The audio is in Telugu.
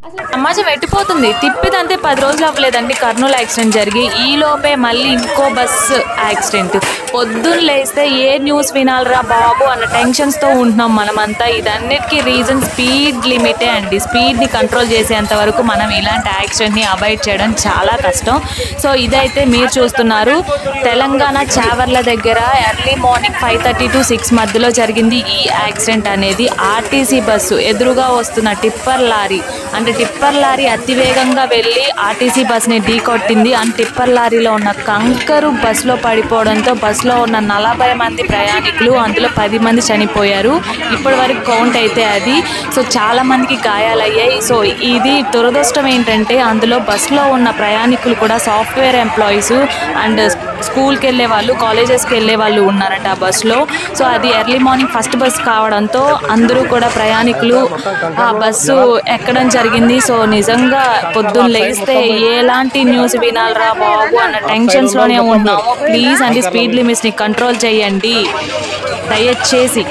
సమాజం ఎట్టిపోతుంది. తిప్పిదంతే 10 రోజులు అవ్వలేదండి కర్నూలు యాక్సిడెంట్ జరిగి. ఈ లోపే మళ్ళీ ఇంకో బస్సు యాక్సిడెంట్. పొద్దున్న లేస్తే ఏ న్యూస్ వినాలిరా బాబు అన్న టెన్షన్స్తో ఉంటున్నాం మనమంతా. ఇదన్నిటికీ రీజన్ స్పీడ్ లిమిటే అండి. స్పీడ్ని కంట్రోల్ చేసేంత వరకు మనం ఇలాంటి యాక్సిడెంట్ని అవాయిడ్ చేయడం చాలా కష్టం. సో ఇదైతే మీరు చూస్తున్నారు తెలంగాణ చావర్ల దగ్గర ఎర్లీ మార్నింగ్ 5:30 to 6 మధ్యలో జరిగింది ఈ యాక్సిడెంట్ అనేది. ఆర్టీసీ బస్సు ఎదురుగా వస్తున్న టిప్పర్ లారీ అతివేగంగా వెళ్ళి ఆర్టీసీ బస్ని ఢీకొట్టింది. అండ్ టిప్పర్ లారీలో ఉన్న కంకరు బస్సులో పడిపోవడంతో బస్సులో ఉన్న 40 మంది ప్రయాణికులు, అందులో 10 మంది చనిపోయారు. ఇప్పటి వరకు కౌంట్ అయితే అది. సో చాలా మందికి గాయాలయ్యాయి. సో ఇది దురదృష్టం ఏంటంటే అందులో బస్సులో ఉన్న ప్రయాణికులు కూడా సాఫ్ట్వేర్ ఎంప్లాయీస్ అండ్ స్కూల్కి వెళ్ళే వాళ్ళు, కాలేజెస్కి వెళ్ళే వాళ్ళు ఉన్నారంట ఆ బస్సులో. సో అది ఎర్లీ మార్నింగ్ ఫస్ట్ బస్ కావడంతో అందరూ కూడా ప్రయాణికులు ఆ బస్సు ఎక్కడం జరిగింది. సో నిజంగా పొద్దున్న లేస్తే ఎలాంటి న్యూస్ వినాలిరా బాబు అన్న టెన్షన్స్లోనే ఉన్నాము. ప్లీజ్ అండి స్పీడ్ లిమిట్స్ని కంట్రోల్ చేయండి దయచేసి.